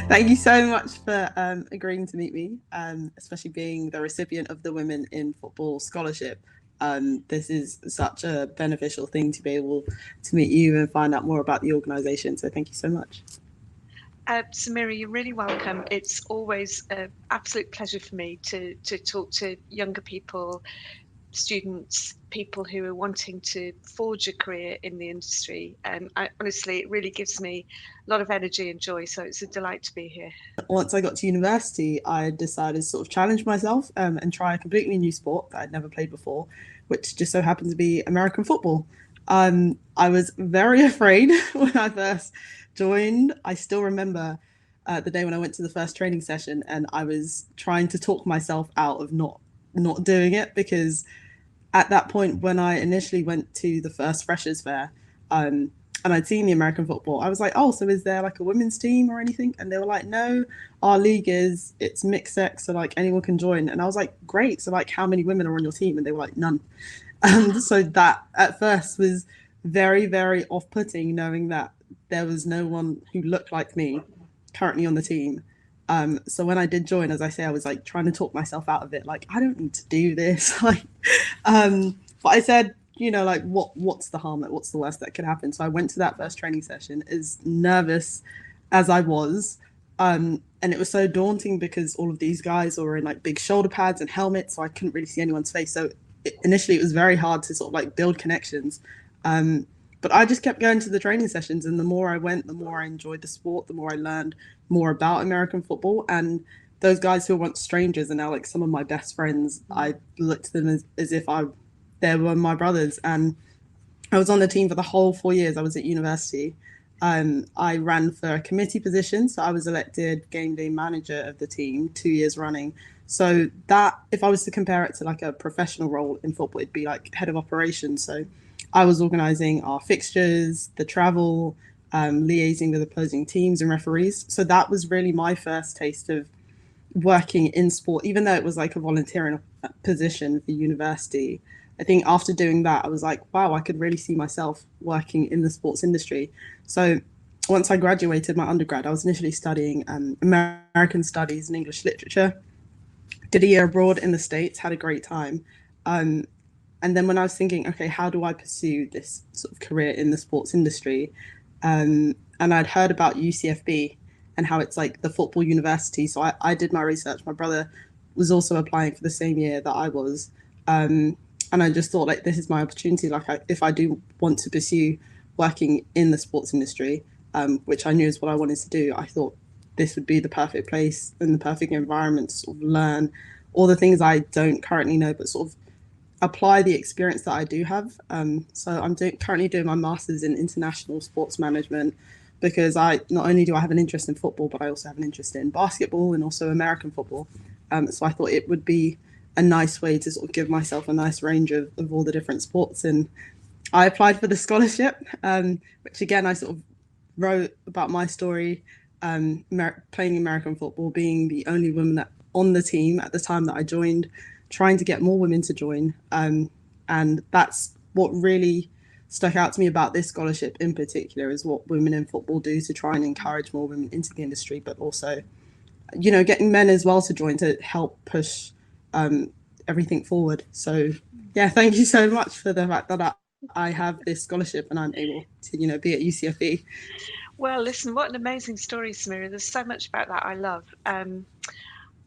Thank you so much for agreeing to meet me, especially being the recipient of the Women in Football Scholarship. This is such a beneficial thing to be able to meet you and find out more about the organisation. So thank you so much. Samira, you're really welcome. It's always an absolute pleasure for me to talk to younger people, students, people who are wanting to forge a career in the industry. And honestly, it really gives me a lot of energy and joy. So it's a delight to be here. Once I got to university, I decided to sort of challenge myself and try a completely new sport that I'd never played before, which just so happened to be American football. I was very afraid when I first joined. I still remember the day when I went to the first training session, and I was trying to talk myself out of not doing it, because at that point when I initially went to the first freshers fair, and I'd seen the American football, I was like, oh, so is there like a women's team or anything? And they were like, no, our league it's mixed sex, so like anyone can join. And I was like, great. So like, how many women are on your team? And they were like, none. So that at first was very, very off-putting, knowing that there was no one who looked like me currently on the team. So when I did join, as I say, I was like trying to talk myself out of it, like I don't need to do this. But I said, like what's the harm? Like, what's the worst that could happen? So I went to that first training session as nervous as I was. And it was so daunting because all of these guys were in like big shoulder pads and helmets, so I couldn't really see anyone's face. So initially it was very hard to sort of like build connections. But I just kept going to the training sessions, and the more I went, the more I enjoyed the sport, the more I learned more about American football. And those guys who were once strangers are now like some of my best friends. I looked to them as if they were my brothers. And I was on the team for the whole 4 years I was at university. I ran for a committee position, so I was elected game day manager of the team 2 years running. So that, if I was to compare it to like a professional role in football, it'd be like head of operations. So I was organising our fixtures, the travel, liaising with opposing teams and referees. So that was really my first taste of working in sport, even though it was like a volunteering position for university. I think after doing that, I was like, wow, I could really see myself working in the sports industry. So once I graduated my undergrad, I was initially studying American studies and English literature. Did a year abroad in the States, had a great time. Um, and then when I was thinking, okay, how do I pursue this sort of career in the sports industry? And I'd heard about UCFB and how it's like the football university. So I did my research. My brother was also applying for the same year that I was. And I just thought, like, this is my opportunity. Like, if I do want to pursue working in the sports industry, which I knew is what I wanted to do, I thought this would be the perfect place and the perfect environment to sort of learn all the things I don't currently know, but sort of apply the experience that I do have. So I'm currently doing my master's in international sports management, because I not only do I have an interest in football, but I also have an interest in basketball and also American football. So I thought it would be a nice way to sort of give myself a nice range of all the different sports. And I applied for the scholarship, which again, I sort of wrote about my story, playing American football, being the only woman on the team at the time that I joined, trying to get more women to join. And that's what really stuck out to me about this scholarship in particular, is what women in football do to try and encourage more women into the industry, but also, getting men as well to join to help push everything forward. So yeah, thank you so much for the fact that I have this scholarship and I'm able to, be at UCFB. Well, listen, what an amazing story, Samira. There's so much about that I love.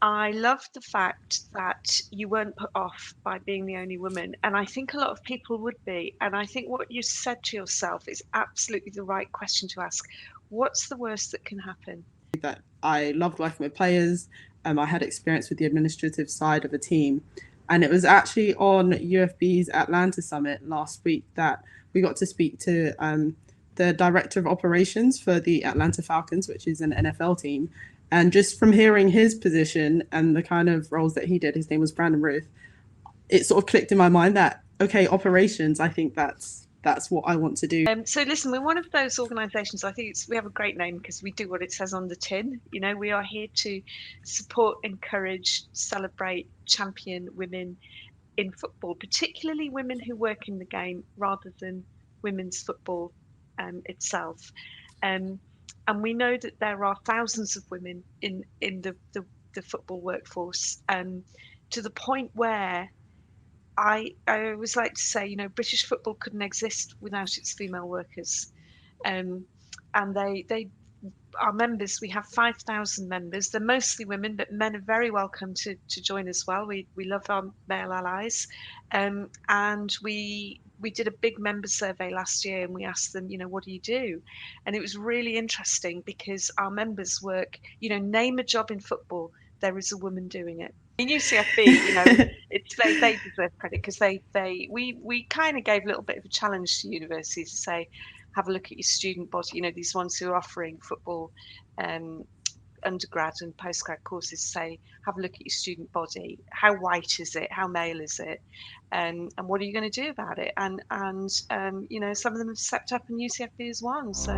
I love the fact that you weren't put off by being the only woman. And I think a lot of people would be. And I think what you said to yourself is absolutely the right question to ask. What's the worst that can happen? That I loved working with players. I had experience with the administrative side of a team. And it was actually on UFB's Atlanta Summit last week that we got to speak to the director of operations for the Atlanta Falcons, which is an NFL team. And just from hearing his position and the kind of roles that he did, his name was Brandon Ruth, it sort of clicked in my mind that, okay, operations, I think that's what I want to do. So listen, we're one of those organisations. I think we have a great name because we do what it says on the tin. We are here to support, encourage, celebrate, champion women in football, particularly women who work in the game rather than women's football itself. And we know that there are thousands of women in the football workforce, to the point where I always like to say, British football couldn't exist without its female workers. Um, and they our members, we have 5,000 members. They're mostly women, but men are very welcome to join as well. We love our male allies. And we did a big member survey last year, and we asked them, what do you do? And it was really interesting because our members work, name a job in football, there is a woman doing it. In UCFB, it's they deserve credit because we kind of gave a little bit of a challenge to universities to say, have a look at your student body, these ones who are offering football undergrad and postgrad courses, say, have a look at your student body. How white is it? How male is it? And what are you going to do about it? And some of them have stepped up, and UCFB is one. So